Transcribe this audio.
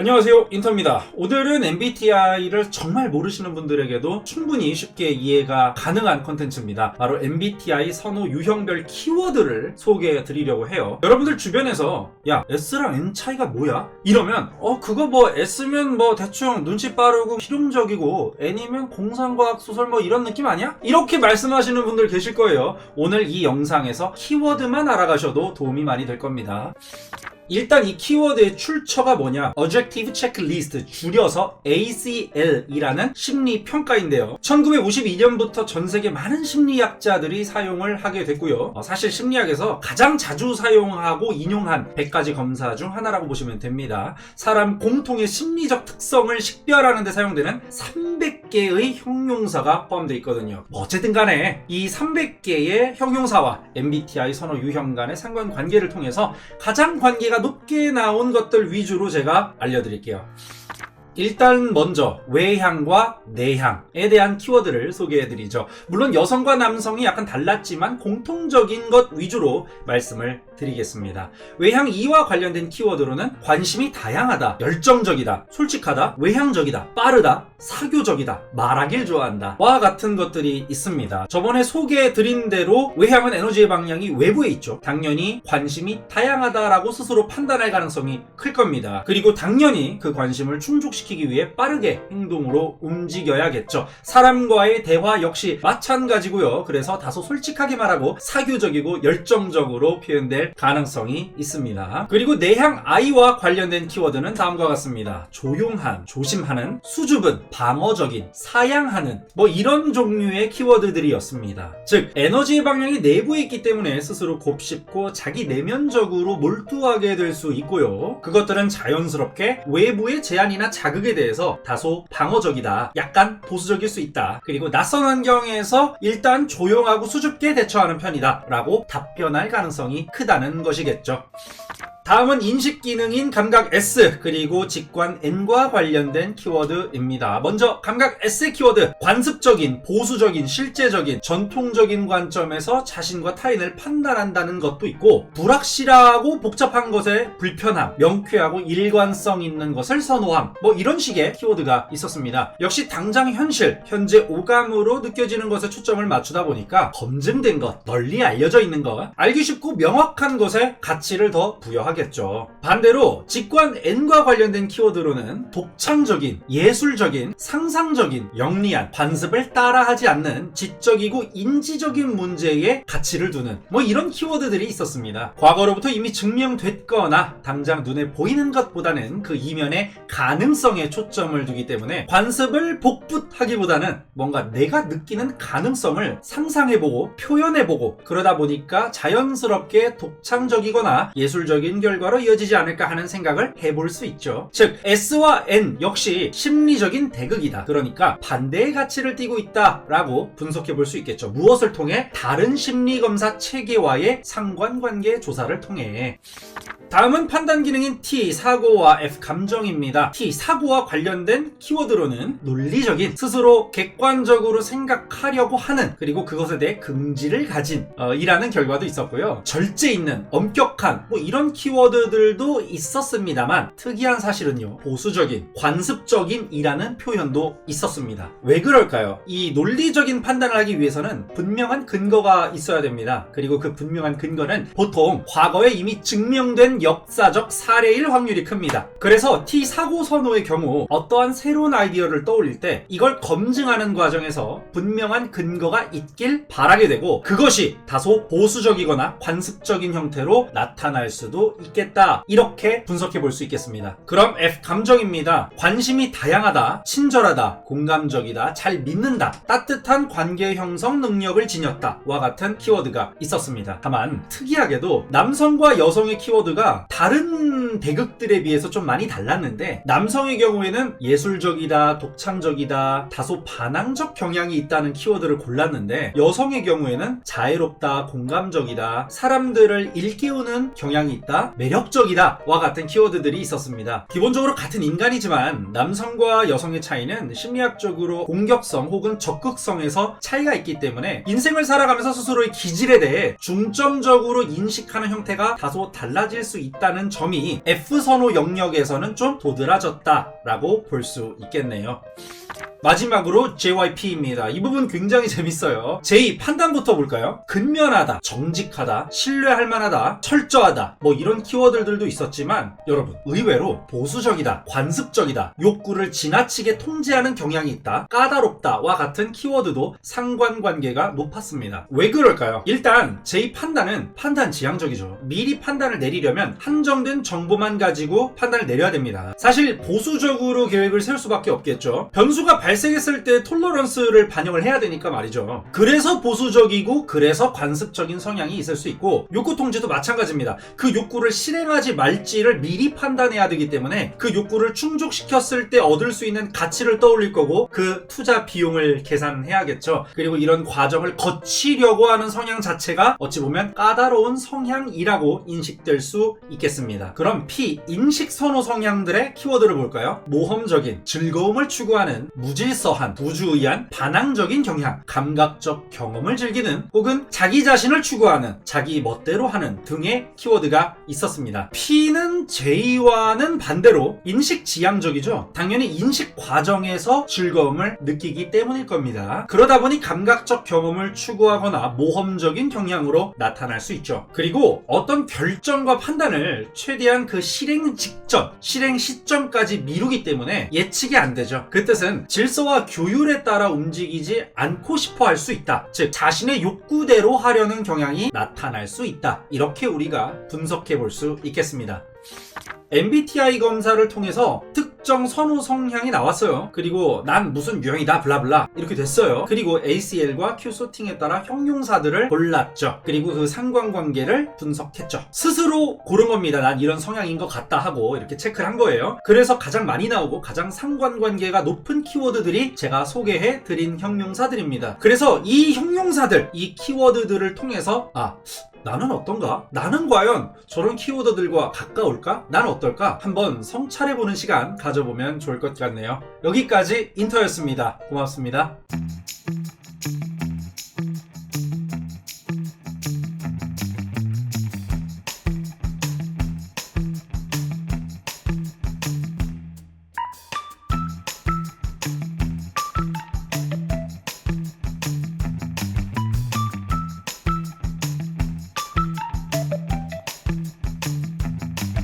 안녕하세요, 인터입니다. 오늘은 MBTI를 정말 모르시는 분들에게도 충분히 쉽게 이해가 가능한 컨텐츠입니다. 바로 MBTI 선호 유형별 키워드를 소개해 드리려고 해요. 여러분들 주변에서 야, S랑 N 차이가 뭐야? 이러면 그거 뭐 S면 뭐 대충 눈치 빠르고 실용적이고 N이면 공상과학 소설 뭐 이런 느낌 아니야? 이렇게 말씀하시는 분들 계실 거예요. 오늘 이 영상에서 키워드만 알아가셔도 도움이 많이 될 겁니다. 일단 이 키워드의 출처가 뭐냐? Objective Checklist, 줄여서 ACL이라는 심리 평가인데요. 1952년부터 전 세계 많은 심리학자들이 사용을 하게 됐고요. 사실 심리학에서 가장 자주 사용하고 인용한 100가지 검사 중 하나라고 보시면 됩니다. 사람 공통의 심리적 특성을 식별하는 데 사용되는 300개의 형용사가 포함되어 있거든요. 어쨌든 간에 이 300개의 형용사와 MBTI 선호 유형 간의 상관관계를 통해서 가장 관계가 높게 나온 것들 위주로 제가 알려드릴게요. 일단 먼저 외향과 내향에 대한 키워드를 소개해드리죠. 물론 여성과 남성이 약간 달랐지만 공통적인 것 위주로 말씀을 드리겠습니다. 외향 2와 관련된 키워드로는 관심이 다양하다, 열정적이다, 솔직하다, 외향적이다, 빠르다, 사교적이다, 말하길 좋아한다 와 같은 것들이 있습니다. 저번에 소개해드린 대로 외향은 에너지의 방향이 외부에 있죠. 당연히 관심이 다양하다라고 스스로 판단할 가능성이 클 겁니다. 그리고 당연히 그 관심을 충족시키기 위해 빠르게 행동으로 움직여야겠죠. 사람과의 대화 역시 마찬가지고요. 그래서 다소 솔직하게 말하고 사교적이고 열정적으로 표현될 가능성이 있습니다. 그리고 내향 I와 관련된 키워드는 다음과 같습니다. 조용한, 조심하는, 수줍은, 방어적인, 사양하는 뭐 이런 종류의 키워드들이었습니다. 즉 에너지의 방향이 내부에 있기 때문에 스스로 곱씹고 자기 내면적으로 몰두하게 될 수 있고요. 그것들은 자연스럽게 외부의 제한이나 자극에 대해서 다소 방어적이다, 약간 보수적일 수 있다, 그리고 낯선 환경에서 일단 조용하고 수줍게 대처하는 편이다 라고 답변할 가능성이 크다는 것이겠죠. 다음은 인식 기능인 감각 S 그리고 직관 N과 관련된 키워드입니다. 먼저 감각 S의 키워드, 관습적인, 보수적인, 실제적인, 전통적인 관점에서 자신과 타인을 판단한다는 것도 있고, 불확실하고 복잡한 것에 불편함, 명쾌하고 일관성 있는 것을 선호함, 뭐 이런 식의 키워드가 있었습니다. 역시 당장 현실, 현재 오감으로 느껴지는 것에 초점을 맞추다 보니까 검증된 것, 널리 알려져 있는 것, 알기 쉽고 명확한 것에 가치를 더 부여하겠죠. 반대로 직관 N과 관련된 키워드로는 독창적인, 예술적인, 상상적인, 영리한, 관습을 따라하지 않는 지적이고 인지적인 문제에 가치를 두는 뭐 이런 키워드들이 있었습니다. 과거로부터 이미 증명됐거나 당장 눈에 보이는 것보다는 그 이면의 가능성에 초점을 두기 때문에 관습을 복붙하기보다는 뭔가 내가 느끼는 가능성을 상상해보고 표현해보고, 그러다 보니까 자연스럽게 독창적이거나 예술적인 결과로 이어지지 않을까 하는 생각을 해볼 수 있죠. 즉 S와 N 역시 심리적인 대극이다, 그러니까 반대의 가치를 띠고 있다 라고 분석해 볼 수 있겠죠. 무엇을 통해? 다른 심리검사 체계와의 상관관계 조사를 통해. 다음은 판단 기능인 T, 사고와 F, 감정입니다. T, 사고와 관련된 키워드로는 논리적인, 스스로 객관적으로 생각하려고 하는, 그리고 그것에 대해 긍지를 가진 이라는 결과도 있었고요. 절제 있는, 엄격한 뭐 이런 키워드들도 있었습니다만 특이한 사실은요, 보수적인, 관습적인 이라는 표현도 있었습니다. 왜 그럴까요? 이 논리적인 판단을 하기 위해서는 분명한 근거가 있어야 됩니다. 그리고 그 분명한 근거는 보통 과거에 이미 증명된 역사적 사례일 확률이 큽니다. 그래서 T 사고 선호의 경우 어떠한 새로운 아이디어를 떠올릴 때 이걸 검증하는 과정에서 분명한 근거가 있길 바라게 되고, 그것이 다소 보수적이거나 관습적인 형태로 나타날 수도 있겠다, 이렇게 분석해 볼 수 있겠습니다. 그럼 F 감정입니다. 관심이 다양하다, 친절하다, 공감적이다, 잘 믿는다, 따뜻한 관계 형성 능력을 지녔다 와 같은 키워드가 있었습니다. 다만 특이하게도 남성과 여성의 키워드가 다른 대극들에 비해서 좀 많이 달랐는데, 남성의 경우에는 예술적이다, 독창적이다, 다소 반항적 경향이 있다는 키워드를 골랐는데, 여성의 경우에는 자애롭다, 공감적이다, 사람들을 일깨우는 경향이 있다, 매력적이다 와 같은 키워드들이 있었습니다. 기본적으로 같은 인간이지만 남성과 여성의 차이는 심리학적으로 공격성 혹은 적극성에서 차이가 있기 때문에 인생을 살아가면서 스스로의 기질에 대해 중점적으로 인식하는 형태가 다소 달라질 수 있다는 점이 F선호 영역에서는 좀 도드라졌다라고 볼 수 있겠네요. 마지막으로 JYP입니다. 이 부분 굉장히 재밌어요. J 판단부터 볼까요? 근면하다, 정직하다, 신뢰할 만하다, 철저하다 뭐 이런 키워드들도 있었지만 여러분 의외로 보수적이다, 관습적이다, 욕구를 지나치게 통제하는 경향이 있다, 까다롭다와 같은 키워드도 상관관계가 높았습니다. 왜 그럴까요? 일단 J 판단은 판단 지향적이죠. 미리 판단을 내리려면 한정된 정보만 가지고 판단을 내려야 됩니다. 사실 보수적으로 계획을 세울 수밖에 없겠죠. 변수가 발생했을 때 톨러런스를 반영을 해야 되니까 말이죠. 그래서 보수적이고 그래서 관습적인 성향이 있을 수 있고 욕구 통제도 마찬가지입니다. 그 욕구를 실행하지 말지를 미리 판단해야 되기 때문에 그 욕구를 충족시켰을 때 얻을 수 있는 가치를 떠올릴 거고 그 투자 비용을 계산해야겠죠. 그리고 이런 과정을 거치려고 하는 성향 자체가 어찌 보면 까다로운 성향이라고 인식될 수 있겠습니다. 그럼 P, 인식 선호 성향들의 키워드를 볼까요? 모험적인, 즐거움을 추구하는, 무질서한, 부주의한, 반항적인 경향, 감각적 경험을 즐기는 혹은 자기 자신을 추구하는, 자기 멋대로 하는 등의 키워드가 있었습니다. P는 J와는 반대로 인식 지향적이죠. 당연히 인식 과정에서 즐거움을 느끼기 때문일 겁니다. 그러다 보니 감각적 경험을 추구하거나 모험적인 경향으로 나타날 수 있죠. 그리고 어떤 결정과 판단을 최대한 그 실행 직전, 실행 시점까지 미루기 때문에 예측이 안 되죠. 그 뜻은 질서와 규율에 따라 움직이지 않고 싶어 할 수 있다. 즉 자신의 욕구대로 하려는 경향이 나타날 수 있다. 이렇게 우리가 분석해 볼 수 있겠습니다. MBTI 검사를 통해서 특정 선호 성향이 나왔어요. 그리고 난 무슨 유형이다 블라블라 이렇게 됐어요. 그리고 ACL과 Q소팅에 따라 형용사들을 골랐죠. 그리고 그 상관관계를 분석했죠. 스스로 고른 겁니다. 난 이런 성향인 것 같다 하고 이렇게 체크를 한 거예요. 그래서 가장 많이 나오고 가장 상관관계가 높은 키워드들이 제가 소개해 드린 형용사들입니다. 그래서 이 형용사들, 이 키워드들을 통해서 나는 어떤가? 나는 과연 저런 키워드들과 가까울까? 난 어떨까? 한번 성찰해보는 시간 가져보면 좋을 것 같네요. 여기까지 인터였습니다. 고맙습니다.